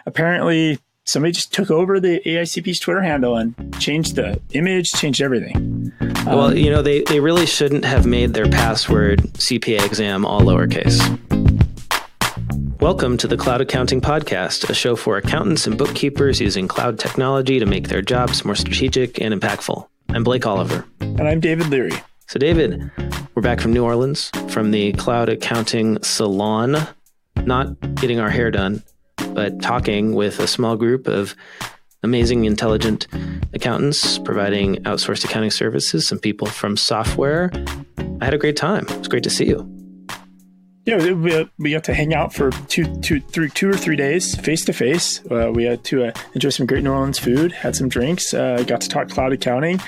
apparently somebody just took over the AICP's Twitter handle and changed the image, changed everything. Well, they really shouldn't have made their password CPA exam all lowercase. Welcome to the Cloud Accounting Podcast, a show for accountants and bookkeepers using cloud technology to make their jobs more strategic and impactful. I'm Blake Oliver. And I'm David Leary. So David, we're back from New Orleans, from the Cloud Accounting Salon, not getting our hair done, but talking with a small group of amazing, intelligent accountants providing outsourced accounting services, some people from software. I had a great time. It was great to see you. Yeah, we got to hang out for two or three days, face to face. We had to enjoy some great New Orleans food, had some drinks, got to talk cloud accounting.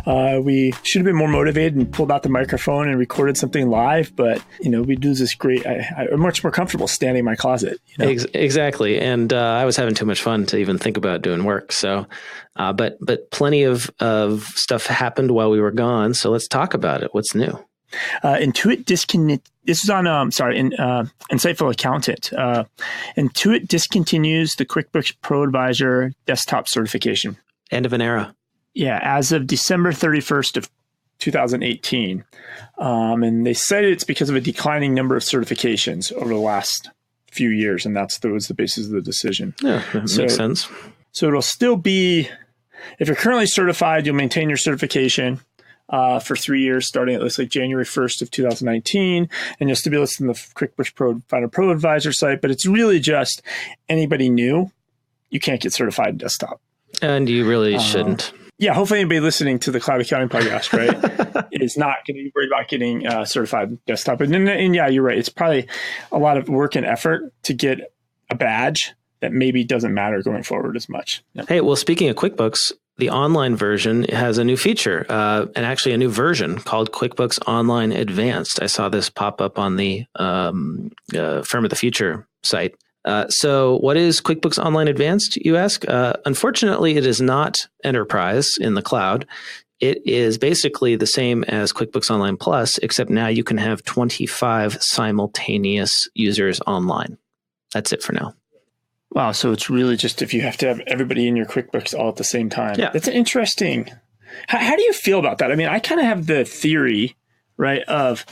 We should have been more motivated and pulled out the microphone and recorded something live, but we do this great. I'm much more comfortable standing in my closet. Exactly, and I was having too much fun to even think about doing work. So, but plenty of stuff happened while we were gone. So let's talk about it. What's new? Intuit This is on, Insightful Accountant. Intuit discontinues the QuickBooks ProAdvisor Desktop certification. End of an era. Yeah, as of December 31st of 2018. And they said it's because of a declining number of certifications over the last few years, and that was the basis of the decision. Yeah, that makes sense. So it'll still be, if you're currently certified, you'll maintain your certification for 3 years, starting at looks like January 1st of 2019, and you'll still be listed on the QuickBooks ProAdvisor site. But it's really just anybody new, you can't get certified in desktop, and you really shouldn't. Yeah, hopefully anybody listening to the Cloud Accounting Podcast, right, is not going to be worried about getting certified in desktop. And yeah, you're right. It's probably a lot of work and effort to get a badge that maybe doesn't matter going forward as much. Yep. Hey, well, speaking of QuickBooks, the online version has a new feature and actually a new version called QuickBooks Online Advanced. I saw this pop up on the Firm of the Future site. So what is QuickBooks Online Advanced, you ask? Unfortunately, it is not enterprise in the cloud. It is basically the same as QuickBooks Online Plus, except now you can have 25 simultaneous users online. That's it for now. Wow. So it's really just if you have to have everybody in your QuickBooks all at the same time. Yeah. That's interesting. How do you feel about that? I mean, I kind of have the theory, right, of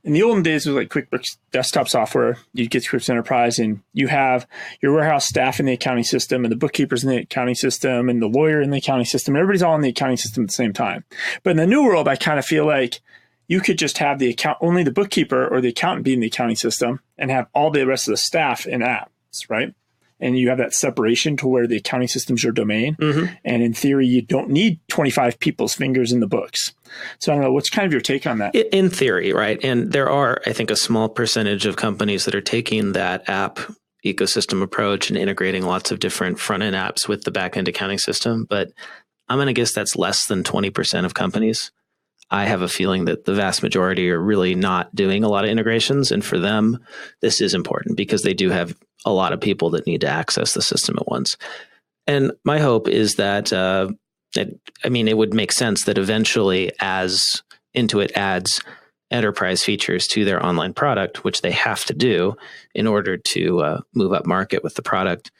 in the olden days, it was like QuickBooks desktop software. You get QuickBooks Enterprise and you have your warehouse staff in the accounting system and the bookkeepers in the accounting system and the lawyer in the accounting system. Everybody's all in the accounting system at the same time. But in the new world, I kind of feel like you could just have only the bookkeeper or the accountant be in the accounting system and have all the rest of the staff in apps, right? And you have that separation to where the accounting system's your domain. Mm-hmm. And in theory, you don't need 25 people's fingers in the books. So I don't know, what's kind of your take on that? In theory, right? And there are, I think, a small percentage of companies that are taking that app ecosystem approach and integrating lots of different front-end apps with the back-end accounting system. But I'm going to guess that's less than 20% of companies. I have a feeling that the vast majority are really not doing a lot of integrations. And for them, this is important because they do have a lot of people that need to access the system at once. And my hope is that, it would make sense that eventually as Intuit adds enterprise features to their online product, which they have to do in order to move up market with the product,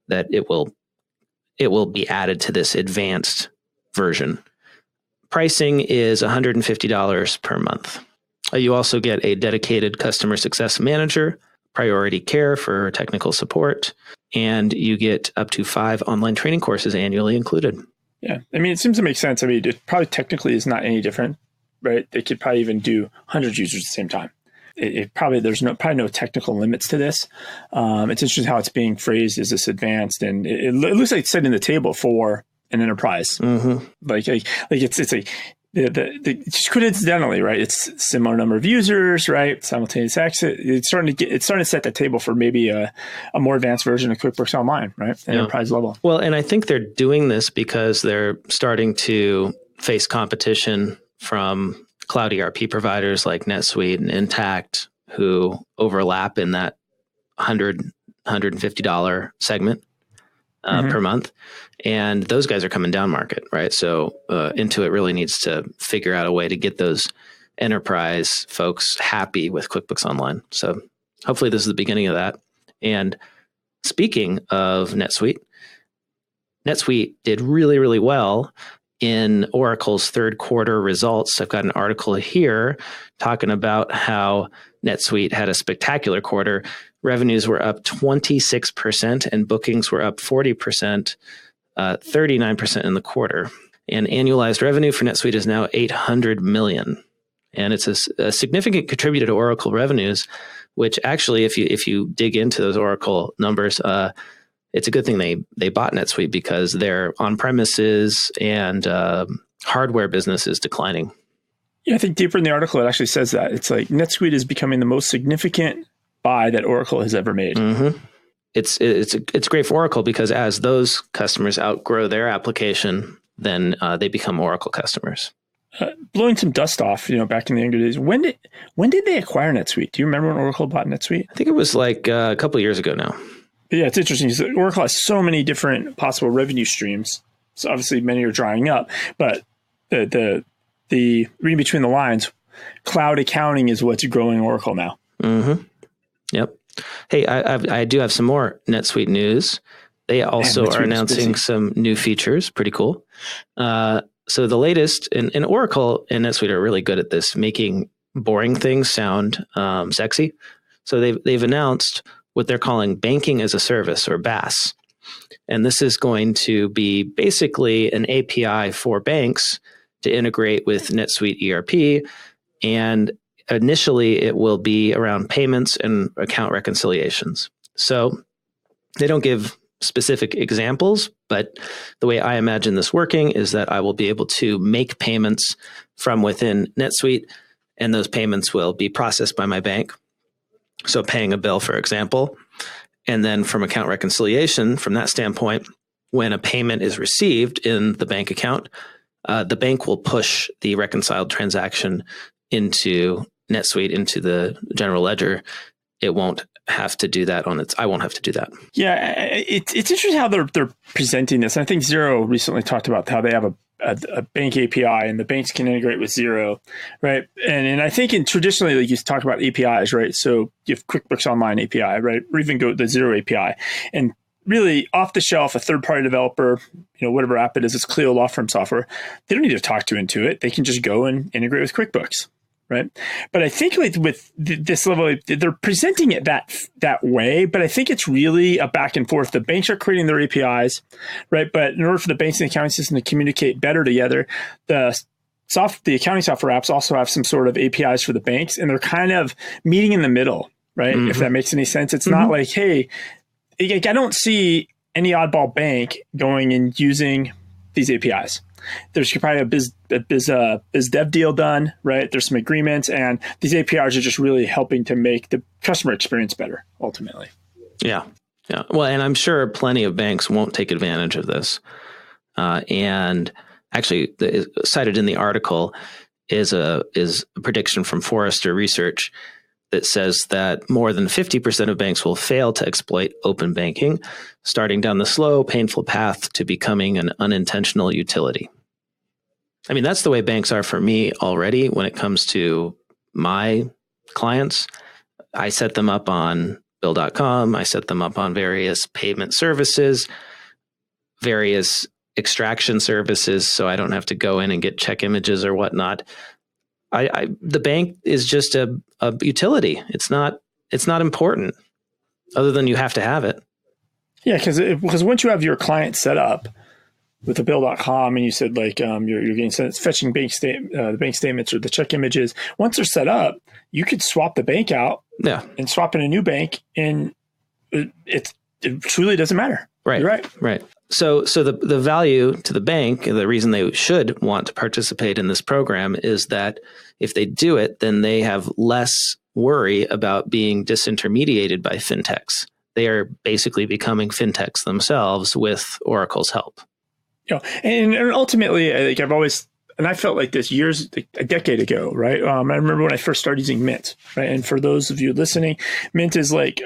that it will be added to this advanced version. Pricing is $150 per month. You also get a dedicated customer success manager, priority care for technical support, and you get up to 5 online training courses annually included. Yeah. I mean, it seems to make sense. I mean, it probably technically is not any different, right? They could probably even do 100 users at the same time. There's probably no technical limits to this. It's interesting how it's being phrased as this advanced, and it looks like it's setting the table for an enterprise. Mm-hmm. Like it's like just coincidentally, right? It's similar number of users, right? Simultaneous access. It's starting to set the table for maybe a more advanced version of QuickBooks Online, right? Enterprise level. Well, and I think they're doing this because they're starting to face competition from cloud ERP providers like NetSuite and Intact, who overlap in that $150 segment per month. And those guys are coming down market, right? So Intuit really needs to figure out a way to get those enterprise folks happy with QuickBooks Online. So hopefully this is the beginning of that. And speaking of NetSuite, NetSuite did really, really well in Oracle's third quarter results. I've got an article here talking about how NetSuite had a spectacular quarter. Revenues were up 26% and bookings were up 40%, 39% in the quarter. And annualized revenue for NetSuite is now $800 million. And it's a significant contributor to Oracle revenues, which actually, if you dig into those Oracle numbers, it's a good thing they bought NetSuite because their on-premises and hardware business is declining. Yeah, I think deeper in the article, it actually says that. It's like NetSuite is becoming the most significant buy that Oracle has ever made. Mm-hmm. It's great for Oracle because as those customers outgrow their application, then they become Oracle customers. Blowing some dust off, back in the younger days. When did they acquire NetSuite? Do you remember when Oracle bought NetSuite? I think it was like a couple of years ago now. But yeah, it's interesting. Oracle has so many different possible revenue streams. So obviously many are drying up, but the reading between the lines, cloud accounting is what's growing Oracle now. Mm-hmm. Yep. Hey, I do have some more NetSuite news. They also are announcing some new features. Pretty cool. So the latest, and Oracle and NetSuite are really good at this, making boring things sound sexy. So they've announced what they're calling banking as a service, or BaaS. And this is going to be basically an API for banks to integrate with NetSuite ERP. And initially, it will be around payments and account reconciliations. So they don't give specific examples, but the way I imagine this working is that I will be able to make payments from within NetSuite, and those payments will be processed by my bank. So paying a bill, for example, and then from account reconciliation, from that standpoint, when a payment is received in the bank account, the bank will push the reconciled transaction into NetSuite, into the general ledger. It won't have to do that I won't have to do that. Yeah, it's interesting how they're presenting this. I think Xero recently talked about how they have a bank API and the banks can integrate with Xero, right? And I think traditionally, like you talk about APIs, right? So you have QuickBooks Online API, right? Or even go the Xero API. And really off the shelf, a third-party developer, whatever app it is, it's Clio law firm software. They don't need to talk to Intuit. They can just go and integrate with QuickBooks. Right. But I think with this level, they're presenting it that way. But I think it's really a back and forth. The banks are creating their APIs, right? But in order for the banks and the accounting system to communicate better together, the accounting software apps also have some sort of APIs for the banks, and they're kind of meeting in the middle, right? Mm-hmm. If that makes any sense. It's not like, hey, I don't see any oddball bank going and using these APIs. There's probably a biz dev deal done, right? There's some agreements, and these APIs are just really helping to make the customer experience better, ultimately. Yeah. Well, and I'm sure plenty of banks won't take advantage of this. And actually, cited in the article is a prediction from Forrester Research that says that more than 50% of banks will fail to exploit open banking, starting down the slow, painful path to becoming an unintentional utility. I mean, that's the way banks are for me already when it comes to my clients. I set them up on Bill.com. I set them up on various payment services, various extraction services, so I don't have to go in and get check images or whatnot. The bank is just a utility. It's not important, other than you have to have it. Yeah, because once you have your client set up with the Bill.com, and you said like you're getting fetching the bank statements or the check images. Once they're set up, you could swap the bank out, and swap in a new bank, and it truly doesn't matter. Right, You're right, right. So the value to the bank, and the reason they should want to participate in this program is that if they do it, then they have less worry about being disintermediated by fintechs. They are basically becoming fintechs themselves with Oracle's help. And ultimately, I've always, and I felt like this a decade ago, right? I remember when I first started using Mint, right? And for those of you listening, Mint is like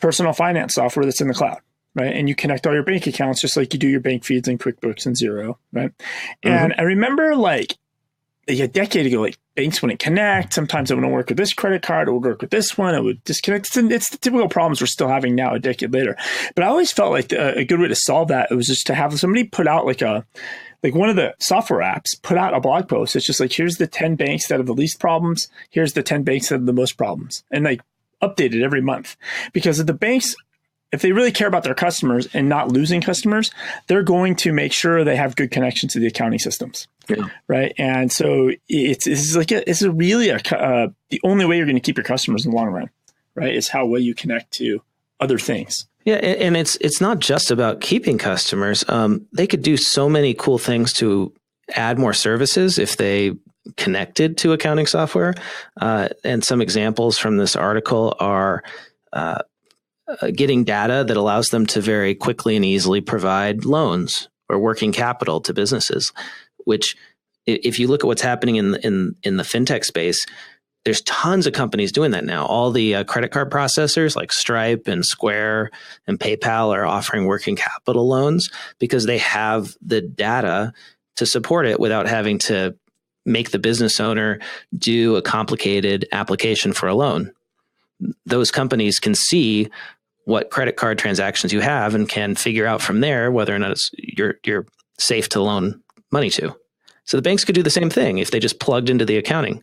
personal finance software that's in the cloud, right? And you connect all your bank accounts just like you do your bank feeds in QuickBooks and Xero, right? And I remember a decade ago, like banks wouldn't connect. Sometimes it wouldn't work with this credit card. It would work with this one. It would disconnect. It's the typical problems we're still having now a decade later. But I always felt like a good way to solve that, it was just to have somebody put out like one of the software apps put out a blog post. It's just like, here's the 10 banks that have the least problems. Here's the 10 banks that have the most problems. And like update it every month. Because if the banks, if they really care about their customers and not losing customers, they're going to make sure they have good connections to the accounting systems. Yeah. Right. And so it's really the only way you're going to keep your customers in the long run, right? Is how well you connect to other things. Yeah, and it's not just about keeping customers. They could do so many cool things to add more services if they connected to accounting software. And some examples from this article are getting data that allows them to very quickly and easily provide loans or working capital to businesses, which if you look at what's happening in the fintech space, there's tons of companies doing that now. All the credit card processors like Stripe and Square and PayPal are offering working capital loans because they have the data to support it without having to make the business owner do a complicated application for a loan. Those companies can see what credit card transactions you have and can figure out from there whether or not you're safe to loan money to. So the banks could do the same thing if they just plugged into the accounting.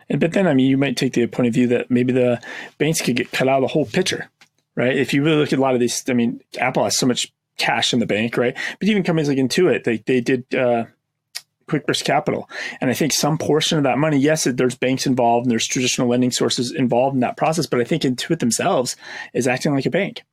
But then, I mean, you might take the point of view that maybe the banks could get cut out of the whole picture, right? If you really look at a lot of these, I mean, Apple has so much cash in the bank, right? But even companies like Intuit, they did QuickBooks Capital. And I think some portion of that money, yes, there's banks involved and there's traditional lending sources involved in that process, but I think Intuit themselves is acting like a bank.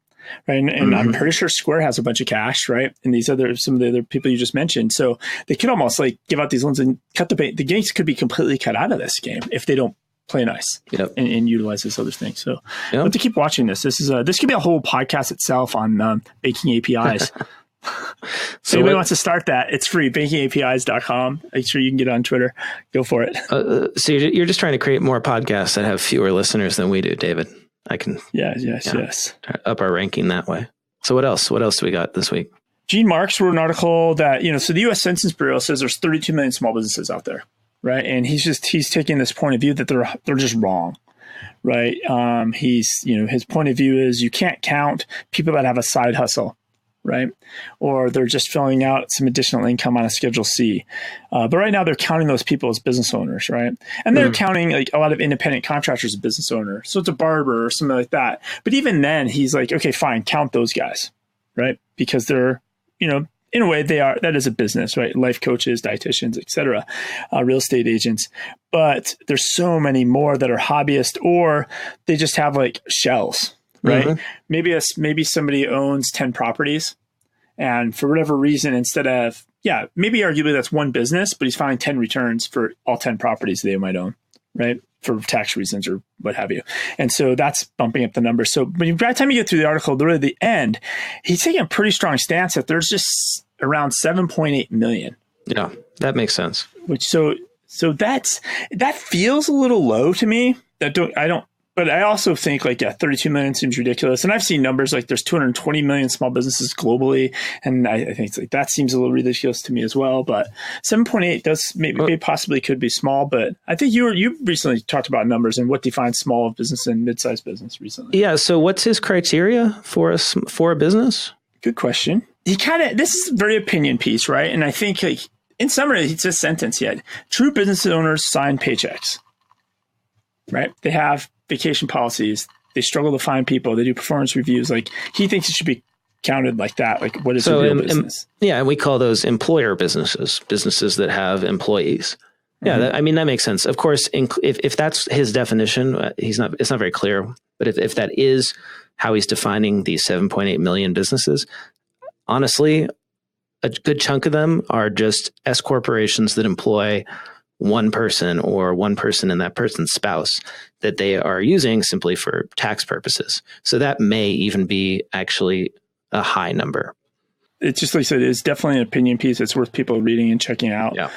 Right. And I'm pretty sure Square has a bunch of cash, right? And some of the other people you just mentioned. So they could almost like give out these loans and cut the bank. The banks could be completely cut out of this game if they don't play nice and utilize this other thing. So we'll have to keep watching this. This could be a whole podcast itself on banking APIs. So anybody wants to start that, it's free, bankingapis.com. Make sure you can get on Twitter. Go for it. So you're just trying to create more podcasts that have fewer listeners than we do, David. I can yes. Up our ranking that way. So what else? What else do we got this week? Gene Marks wrote an article that, so the U.S. Census Bureau says there's 32 million small businesses out there, right? And he's taking this point of view that they're just wrong, right? His point of view is you can't count people that have a side hustle, right? Or they're just filling out some additional income on a Schedule C. But right now they're counting those people as business owners, right? And they're counting like a lot of independent contractors as business owners. So it's a barber or something like that. But even then he's like, okay, fine, count those guys, right? Because they're, in a way that is a business, right? Life coaches, dietitians, et cetera, real estate agents. But there's so many more that are hobbyists or they just have like shells, right? Maybe somebody owns 10 properties and for whatever reason, instead of, maybe arguably that's one business, but he's filing 10 returns for all 10 properties they might own, right? For tax reasons or what have you. And so that's bumping up the numbers. So by the time you get through the article, really the end, he's taking a pretty strong stance that there's just around 7.8 million. Yeah, that makes sense. So that feels a little low to me. But I also think 32 million seems ridiculous. And I've seen numbers like there's 220 million small businesses globally. And I think it's that seems a little ridiculous to me as well. But 7.8 does maybe possibly could be small. But I think you recently talked about numbers and what defines small business and mid-sized business recently. Yeah. So what's his criteria for a business? Good question. This is a very opinion piece, right? And I think in summary, it's a sentence yet. True business owners sign paychecks, right? They have vacation policies. They struggle to find people. They do performance reviews. He thinks it should be counted like that. What is a real business? And we call those employer businesses that have employees. Yeah, that makes sense. Of course, if that's his definition, it's not very clear. But if that is how he's defining these 7.8 million businesses, honestly, a good chunk of them are just S corporations that employ one person or one person and that person's spouse that they are using simply for tax purposes. So that may even be actually a high number. It's just like I said, it's definitely an opinion piece. It's worth people reading and checking out. Yeah.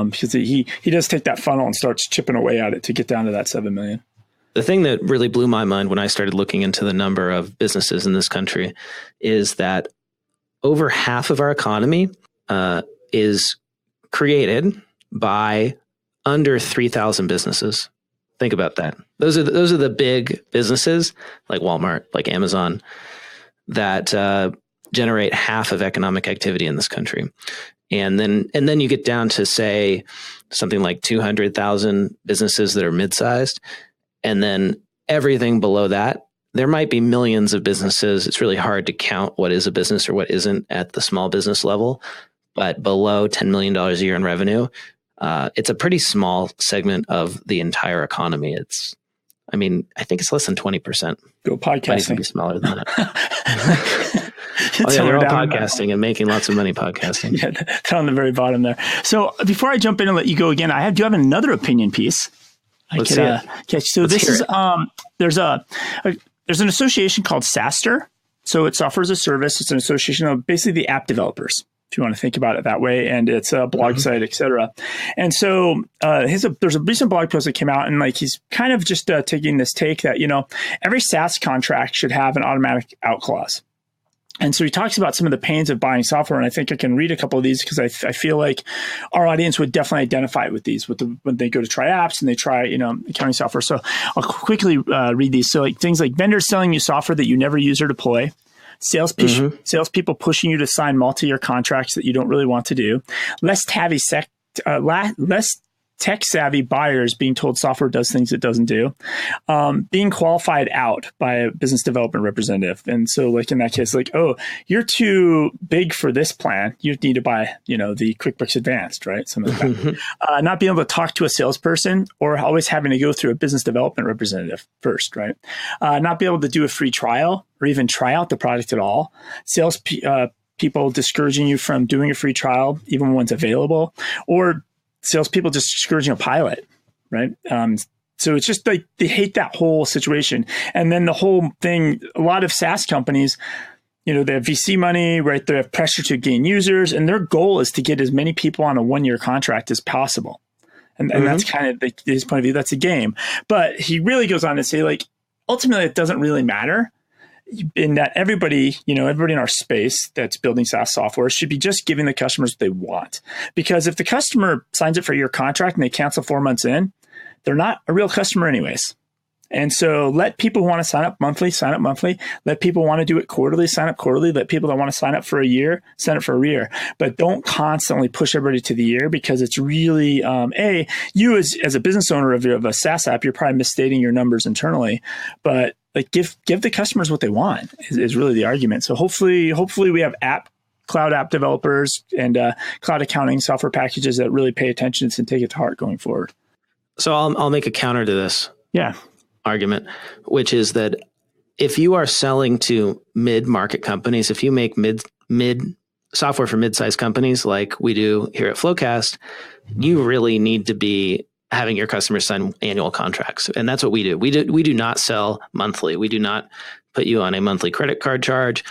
Because he does take that funnel and starts chipping away at it to get down to that 7 million. The thing that really blew my mind when I started looking into the number of businesses in this country is that over half of our economy is created by under 3,000 businesses. Think about that. Those are the big businesses like Walmart, like Amazon, that generate half of economic activity in this country. And then you get down to, say, something like 200,000 businesses that are mid-sized. And then everything below that, there might be millions of businesses. It's really hard to count what is a business or what isn't at the small business level. But below $10 million a year in revenue, it's a pretty small segment of the entire economy. I think it's less than 20%. Go podcasting. Might even be smaller than that. They're all podcasting and making lots of money podcasting. Yeah, they're on the very bottom there. So before I jump in and let you go again, I do have another opinion piece. Let's see it. Okay, so Let's this is there's an association called SaaStr. So it's software as a service. It's an association of basically the app developers, if you want to think about it that way. And it's a blog site, et cetera. And so there's a recent blog post that came out, and like he's kind of just taking this take that, every SaaS contract should have an automatic out clause. And so he talks about some of the pains of buying software, and I think I can read a couple of these because I feel like our audience would definitely identify with these when they go to try apps and they try accounting software. So I'll quickly read these. So like things like vendors selling you software that you never use or deploy, salespeople pushing you to sign multi-year contracts that you don't really want to do, less tech-savvy buyers being told software does things it doesn't do, being qualified out by a business development representative. And so like in that case, like, oh, you're too big for this plan. You need to buy, the QuickBooks Advanced, right? Something like that. Not being able to talk to a salesperson or always having to go through a business development representative first, right? Not be able to do a free trial or even try out the product at all. People discouraging you from doing a free trial, even when it's available, or salespeople just discouraging a pilot, right? So it's just like they hate that whole situation. And then the whole thing, a lot of SaaS companies, they have VC money, right? They have pressure to gain users, and their goal is to get as many people on a one-year contract as possible. And that's kind of his point of view. That's a game. But he really goes on to say, like, ultimately, it doesn't really matter. In that everybody in our space that's building SaaS software should be just giving the customers what they want. Because if the customer signs up for your contract and they cancel 4 months in, they're not a real customer anyways. And so let people who want to sign up monthly, sign up monthly. Let people want to do it quarterly, sign up quarterly. Let people that want to sign up for a year, sign up for a year. But don't constantly push everybody to the year, because it's really, you as a business owner of a SaaS app, you're probably misstating your numbers internally. But like give the customers what they want is really the argument. So hopefully we have cloud app developers and cloud accounting software packages that really pay attention and take it to heart going forward. So I'll make a counter to this argument, which is that if you are selling to mid-market companies, if you make mid software for mid-sized companies like we do here at Flowcast, you really need to be having your customers sign annual contracts. And that's what we do. We do not sell monthly. We do not put you on a monthly credit card charge.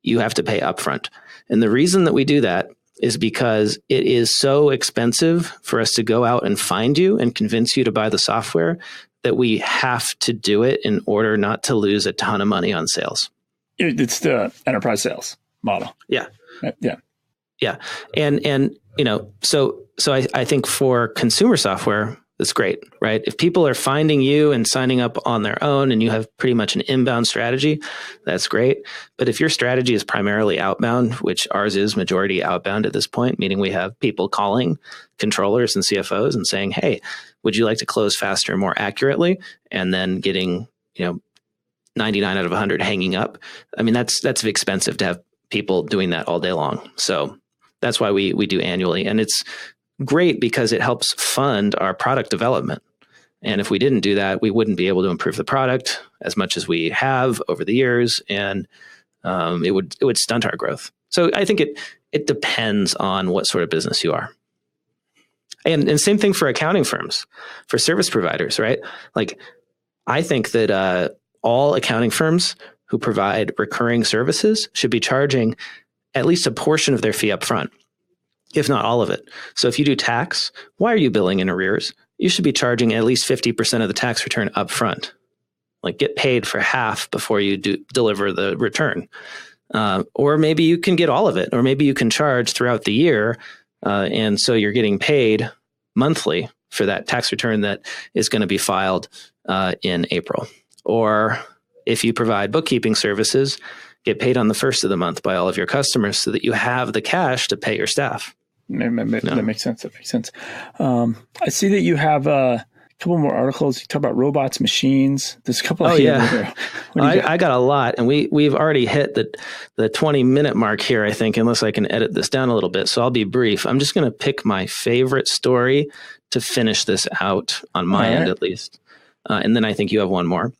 You have to pay upfront. And the reason that we do that is because it is so expensive for us to go out and find you and convince you to buy the software that we have to do it in order not to lose a ton of money on sales. It's the enterprise sales model. Yeah. Yeah. Yeah. And so I think for consumer software, that's great, right? If people are finding you and signing up on their own and you have pretty much an inbound strategy, that's great. But if your strategy is primarily outbound, which ours is majority outbound at this point, meaning we have people calling controllers and CFOs and saying, hey, would you like to close faster, more accurately? And then getting, 99 out of 100 hanging up. I mean, that's expensive to have people doing that all day long. So that's why we do annually. And it's great because it helps fund our product development. And if we didn't do that, we wouldn't be able to improve the product as much as we have over the years, and it would stunt our growth. So I think it depends on what sort of business you are. And same thing for accounting firms, for service providers, right? Like, I think that all accounting firms who provide recurring services should be charging at least a portion of their fee up front, if not all of it. So if you do tax, why are you billing in arrears? You should be charging at least 50% of the tax return up front. Like, get paid for half before you deliver the return. Or maybe you can get all of it, or maybe you can charge throughout the year. And so you're getting paid monthly for that tax return that is going to be filed in April. Or if you provide bookkeeping services, get paid on the first of the month by all of your customers so that you have the cash to pay your staff. That makes sense. That makes sense. I see that you have a couple more articles. You talk about robots, machines. There's a couple. I got a lot, and we've already hit the 20-minute mark here, I think, unless I can edit this down a little bit. So I'll be brief. I'm just going to pick my favorite story to finish this out on my end, at least. And then I think you have one more.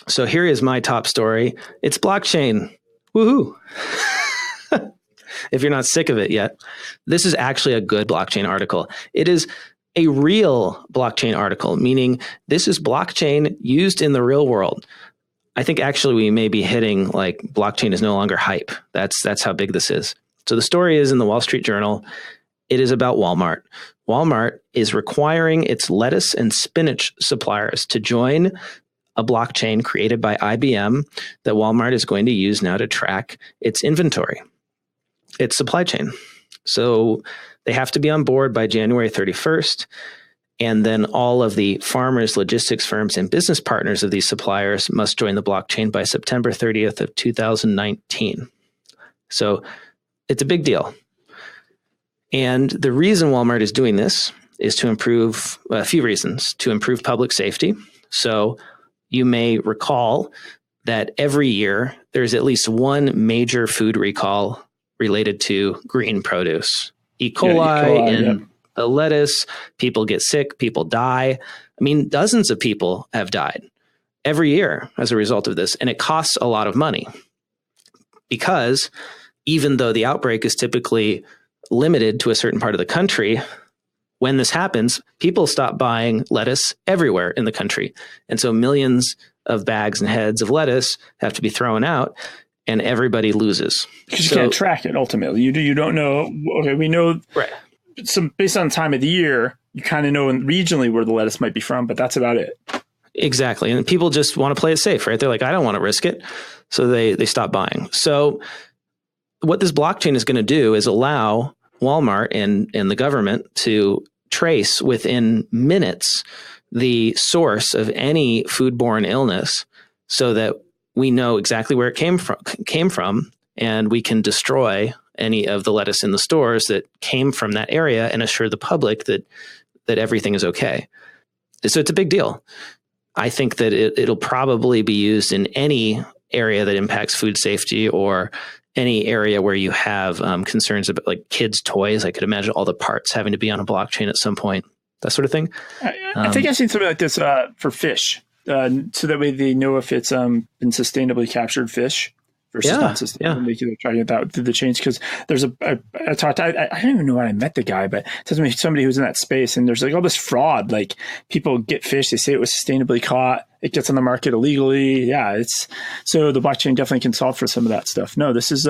So here is my top story. It's blockchain. Woohoo. If you're not sick of it yet, this is actually a good blockchain article. It is a real blockchain article, meaning this is blockchain used in the real world. I think actually we may be hitting like blockchain is no longer hype. That's how big this is. So the story is in the Wall Street Journal. It is about Walmart. Walmart is requiring its lettuce and spinach suppliers to join a blockchain created by IBM that Walmart is going to use now to track its inventory, its supply chain. So they have to be on board by January 31st. And then all of the farmers, logistics firms, and business partners of these suppliers must join the blockchain by September 30th of 2019. So it's a big deal. And the reason Walmart is doing this is to improve a few reasons. To improve public safety. So you may recall that every year there's at least one major food recall related to green produce. E. coli in the lettuce, people get sick, people die. I mean, dozens of people have died every year as a result of this. And it costs a lot of money because even though the outbreak is typically limited to a certain part of the country, when this happens, people stop buying lettuce everywhere in the country. And so millions of bags and heads of lettuce have to be thrown out and everybody loses. Because you can't track it ultimately. You don't know. Okay, we know some based on the time of the year, you kind of know regionally where the lettuce might be from, but that's about it. Exactly. And people just want to play it safe, right? They're like, I don't want to risk it. So they stop buying. So what this blockchain is going to do is allow Walmart and the government to trace within minutes the source of any foodborne illness so that we know exactly where it came from, and we can destroy any of the lettuce in the stores that came from that area and assure the public that everything is okay. So it's a big deal. I think that it'll probably be used in any area that impacts food safety or any area where you have concerns about like kids' toys. I could imagine all the parts having to be on a blockchain at some point, that sort of thing. I think I've seen something like this for fish. So that way they know if it's been sustainably captured fish versus not sustainable. They can try to get that through the chains. Because there's I don't even know when I met the guy, but it tells me somebody who's in that space, and there's like all this fraud. Like people get fish, they say it was sustainably caught, it gets on the market illegally. So the blockchain definitely can solve for some of that stuff. No, this is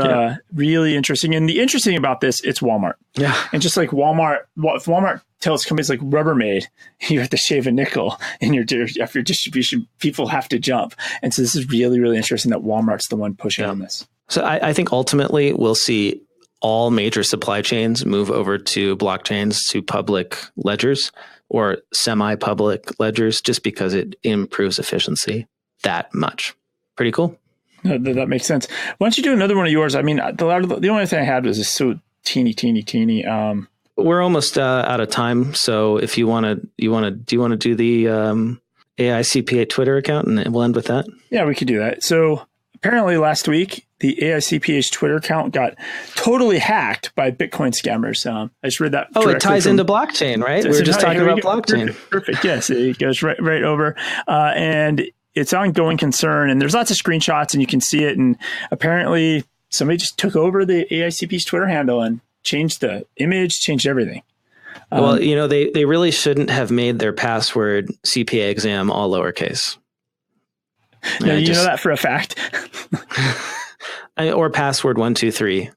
really interesting. And the interesting about this, it's Walmart. Yeah. And just like Walmart, if Walmart tells companies like Rubbermaid, you have to shave a nickel in your distribution, people have to jump. And so this is really, really interesting that Walmart's the one pushing on this. So I think ultimately we'll see all major supply chains move over to blockchains, to public ledgers or semi-public ledgers, just because it improves efficiency that much. Pretty cool. No, that makes sense. Why don't you do another one of yours? I mean, the only thing I had was just so teeny. We're almost out of time. So if do you want to do the AICPA Twitter account, and we'll end with that? Yeah, we could do that. So apparently last week, the AICPA's Twitter account got totally hacked by Bitcoin scammers. I just read that. Oh, it ties into blockchain, right? We were just talking about blockchain. Perfect. Yes, it goes right over. And it's ongoing concern. And there's lots of screenshots, and you can see it. And apparently somebody just took over the AICP's Twitter handle and changed the image, changed everything. Well, they really shouldn't have made their password CPA exam all lowercase. No, you know that for a fact. Or password 123.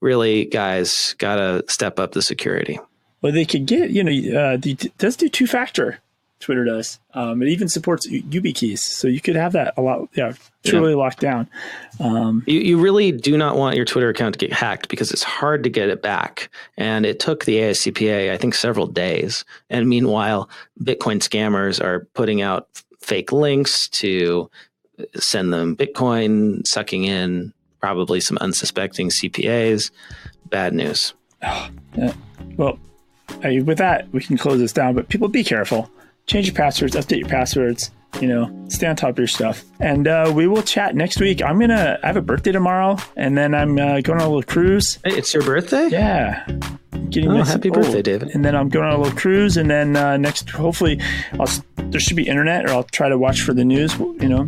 Really, guys, gotta step up the security. Well, they could get, it does do two-factor Twitter does. It even supports YubiKeys, so you could have that a lot. Yeah, truly locked down. You really do not want your Twitter account to get hacked because it's hard to get it back. And it took the AICPA, I think, several days. And meanwhile, Bitcoin scammers are putting out fake links to send them Bitcoin, sucking in probably some unsuspecting CPAs. Bad news. Oh, yeah. Well, with that, we can close this down. But people, be careful. Change your passwords. Update your passwords. Stay on top of your stuff. And we will chat next week. I have a birthday tomorrow, and then I'm going on a little cruise. Hey, it's your birthday? Yeah. Happy birthday, David. And then I'm going on a little cruise, and then next, hopefully, there should be internet, or I'll try to watch for the news,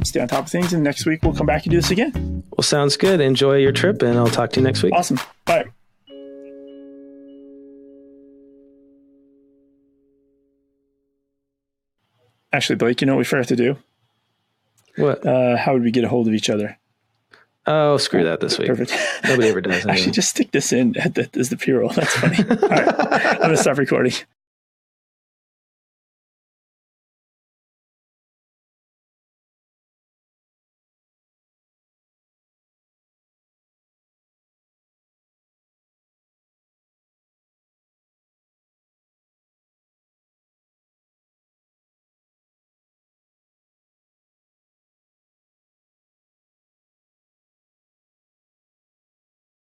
stay on top of things. And next week, we'll come back and do this again. Well, sounds good. Enjoy your trip, and I'll talk to you next week. Awesome. Bye. Actually, Blake, you know what we forgot to do? What? How would we get a hold of each other? Oh, screw that this week. Perfect. Nobody ever does. Actually, just stick this in as the P-roll. That's funny. All right. I'm going to stop recording.